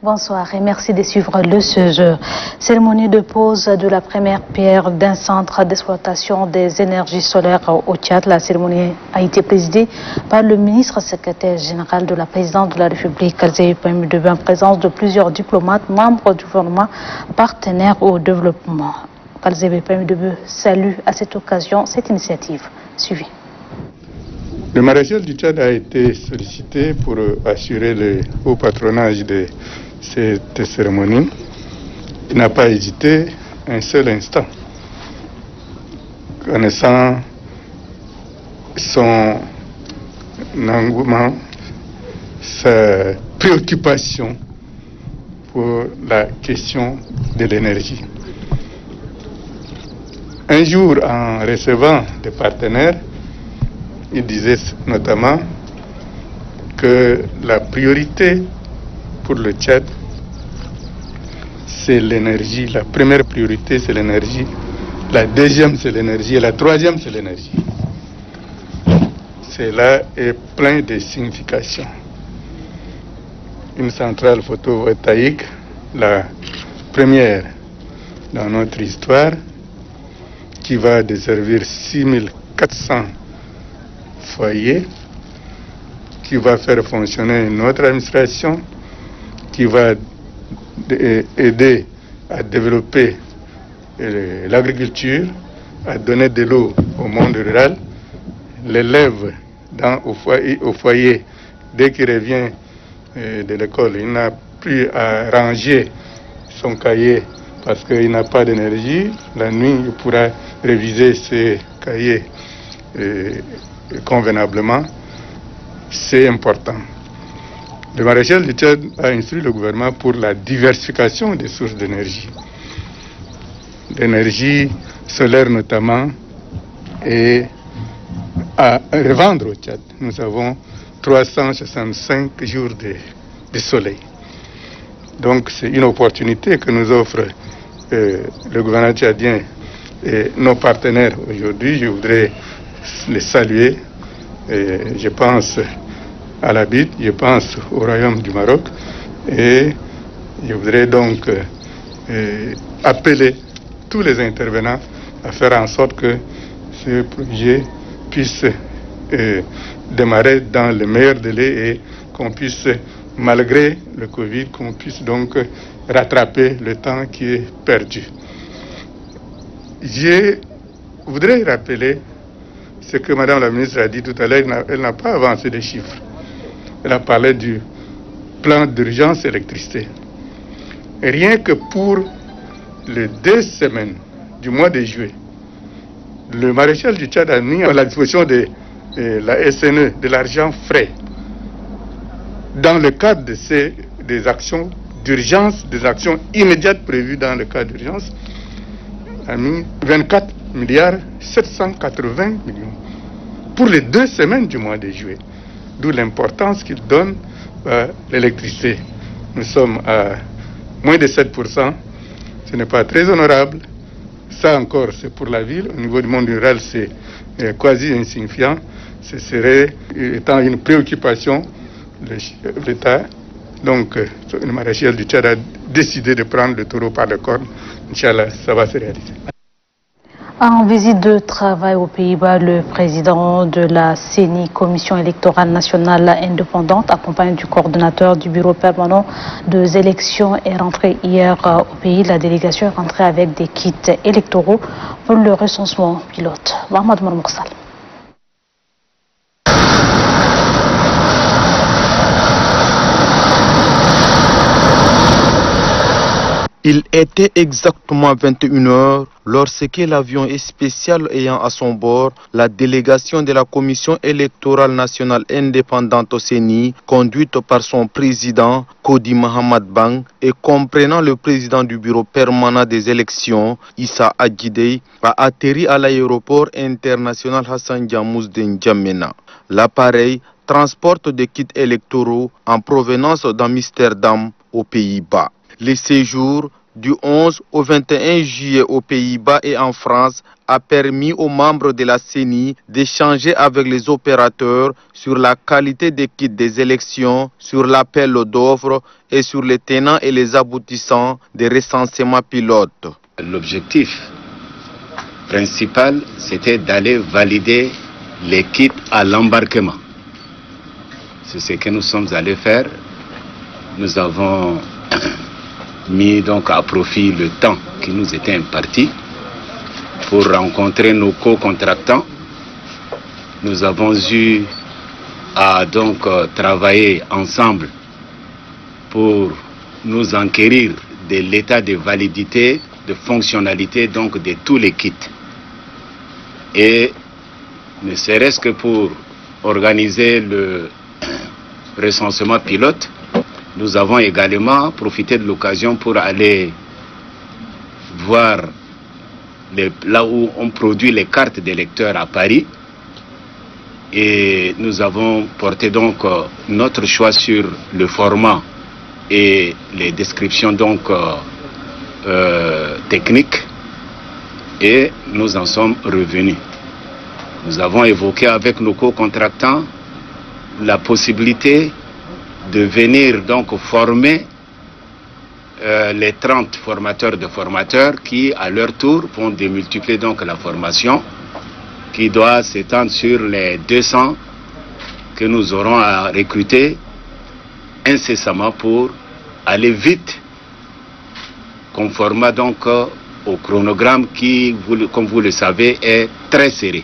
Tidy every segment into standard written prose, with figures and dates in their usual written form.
Bonsoir et merci de suivre le CESE. Cérémonie de pose de la première pierre d'un centre d'exploitation des énergies solaires au Tchad. La cérémonie a été présidée par le ministre secrétaire général de la présidence de la République, Kalzé Pamidebe, en présence de plusieurs diplomates, membres du gouvernement, partenaires au développement. Kalzé Pamidebe salue à cette occasion cette initiative. Suivez. Le maréchal du Tchad a été sollicité pour assurer le haut patronage de cette cérémonie. Il n'a pas hésité un seul instant. Connaissant son engouement, sa préoccupation pour la question de l'énergie. Un jour, en recevant des partenaires, il disait notamment que la priorité pour le Tchad, c'est l'énergie. La première priorité, c'est l'énergie. La deuxième, c'est l'énergie. Et la troisième, c'est l'énergie. Cela est plein de significations. Une centrale photovoltaïque, la première dans notre histoire, qui va desservir 6400 foyers, qui va faire fonctionner notre administration, qui va aider à développer l'agriculture, à donner de l'eau au monde rural. L'élève au foyer, dès qu'il revient de l'école, il n'a plus à ranger son cahier parce qu'il n'a pas d'énergie. La nuit, il pourra réviser ses cahiers convenablement. C'est important. Le maréchal du Tchad a instruit le gouvernement pour la diversification des sources d'énergie. L'énergie solaire notamment, et à revendre au Tchad. Nous avons 365 jours de soleil. Donc c'est une opportunité que nous offre le gouvernement tchadien et nos partenaires aujourd'hui. Je voudrais les saluer. Je pense à la BID, je pense au Royaume du Maroc, et je voudrais donc appeler tous les intervenants à faire en sorte que ce projet puisse démarrer dans le meilleur délai et qu'on puisse, malgré le Covid, qu'on puisse donc rattraper le temps qui est perdu. Je voudrais rappeler ce que Madame la ministre a dit tout à l'heure. Elle n'a pas avancé des chiffres. Elle a parlé du plan d'urgence électricité. Et rien que pour les 2 semaines du mois de juillet, le maréchal du Tchad a mis à la disposition de la SNE de l'argent frais dans le cadre des actions d'urgence, des actions immédiates prévues dans le cadre d'urgence, a mis 24 milliards 780 millions pour les 2 semaines du mois de juillet. D'où l'importance qu'il donne à l'électricité. Nous sommes à moins de 7%. Ce n'est pas très honorable. Ça encore, c'est pour la ville. Au niveau du monde rural, c'est quasi insignifiant. Ce serait, étant une préoccupation, l'État. Donc, le maréchal du Tchad a décidé de prendre le taureau par le corne. Inch'Allah, ça va se réaliser. En visite de travail aux Pays-Bas, le président de la CENI, Commission électorale nationale indépendante, accompagné du coordonnateur du bureau permanent des élections, est rentré hier au pays. La délégation est rentrée avec des kits électoraux pour le recensement pilote. Mohamed Mourmoursal. Il était exactement 21 h lorsque l'avion spécial ayant à son bord la délégation de la Commission électorale nationale indépendante au CENI, conduite par son président Kodi Mahamad Bang et comprenant le président du bureau permanent des élections, Issa Adjidei, a atterri à l'aéroport international Hassan Diamouz de N'Djamena. L'appareil transporte des kits électoraux en provenance d'Amsterdam aux Pays-Bas. Le séjour du 11 au 21 juillet aux Pays-Bas et en France a permis aux membres de la CENI d'échanger avec les opérateurs sur la qualité des kits des élections, sur l'appel d'offres et sur les tenants et les aboutissants des recensements pilotes. L'objectif principal, c'était d'aller valider les kits à l'embarquement. C'est ce que nous sommes allés faire. Nous avons mis donc à profit le temps qui nous était imparti pour rencontrer nos co-contractants. Nous avons eu à donc travailler ensemble pour nous enquérir de l'état de validité, de fonctionnalité donc de tous les kits. Et ne serait-ce que pour organiser le recensement pilote, nous avons également profité de l'occasion pour aller voir là où on produit les cartes d'électeurs à Paris. Et nous avons porté donc notre choix sur le format et les descriptions donc techniques. Et nous en sommes revenus. Nous avons évoqué avec nos co-contractants la possibilité de venir donc former les 30 formateurs de formateurs qui, à leur tour, vont démultiplier donc la formation qui doit s'étendre sur les 200 que nous aurons à recruter incessamment pour aller vite, conformément donc au chronogramme qui, comme vous le savez, est très serré.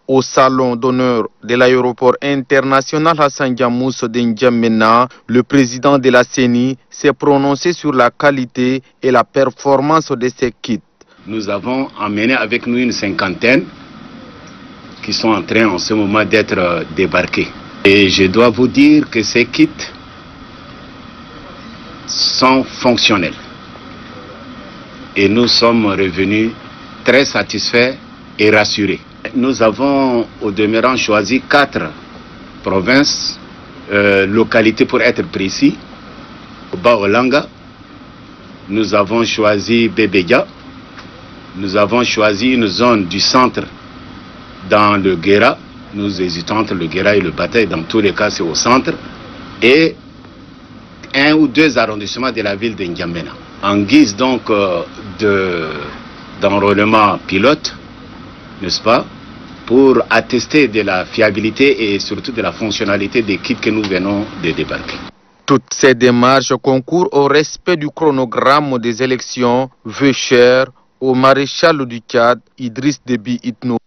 Au salon d'honneur de l'aéroport international Hassan Diamous de N'Djamena, le président de la CENI s'est prononcé sur la qualité et la performance de ces kits. Nous avons emmené avec nous une cinquantaine qui sont en train en ce moment d'être débarqués. Et je dois vous dire que ces kits sont fonctionnels. Et nous sommes revenus très satisfaits et rassurés. Nous avons au demeurant choisi 4 provinces, localités pour être précis. Baolanga, nous avons choisi Bébéga, nous avons choisi une zone du centre dans le Guéra, nous hésitons entre le Guéra et le Bataille, dans tous les cas c'est au centre, et 1 ou 2 arrondissements de la ville de N'Djamena. En guise donc d'enrôlement pilote, n'est-ce pas, pour attester de la fiabilité et surtout de la fonctionnalité des kits que nous venons de débarquer. Toutes ces démarches concourent au respect du chronogramme des élections, veut cher au maréchal du Tchad, Idriss Déby Itno.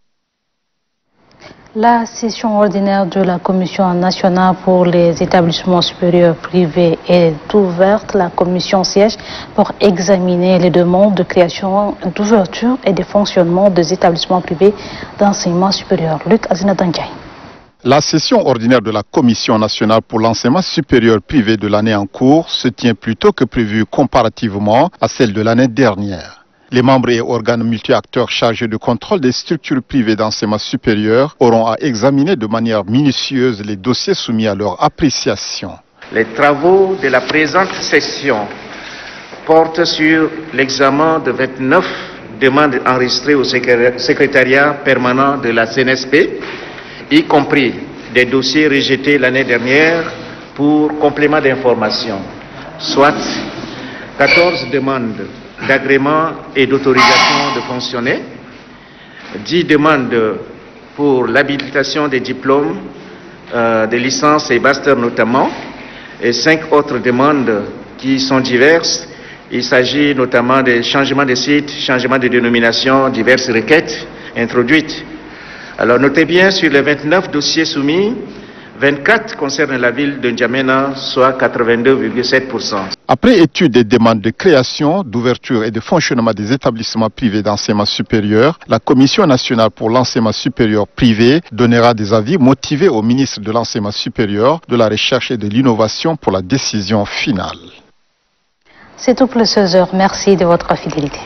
La session ordinaire de la Commission nationale pour les établissements supérieurs privés est ouverte. La commission siège pour examiner les demandes de création, d'ouverture et de fonctionnement des établissements privés d'enseignement supérieur. Luc Azinatanjay. La session ordinaire de la Commission nationale pour l'enseignement supérieur privé de l'année en cours se tient plus tôt que prévu comparativement à celle de l'année dernière. Les membres et organes multi-acteurs chargés du contrôle des structures privées d'enseignement supérieur auront à examiner de manière minutieuse les dossiers soumis à leur appréciation. Les travaux de la présente session portent sur l'examen de 29 demandes enregistrées au secrétariat permanent de la CNSP, y compris des dossiers rejetés l'année dernière pour complément d'information, soit 14 demandes d'agrément et d'autorisation de fonctionner, 10 demandes pour l'habilitation des diplômes, des licences et masters notamment, et 5 autres demandes qui sont diverses. Il s'agit notamment des changements de site, changements de dénomination, diverses requêtes introduites. Alors notez bien, sur les 29 dossiers soumis, 24 concernent la ville de N'Djamena, soit 82,7%. Après étude des demandes de création, d'ouverture et de fonctionnement des établissements privés d'enseignement supérieur, la Commission nationale pour l'enseignement supérieur privé donnera des avis motivés au ministre de l'enseignement supérieur, de la recherche et de l'innovation pour la décision finale. C'est tout pour le 16h. Merci de votre fidélité.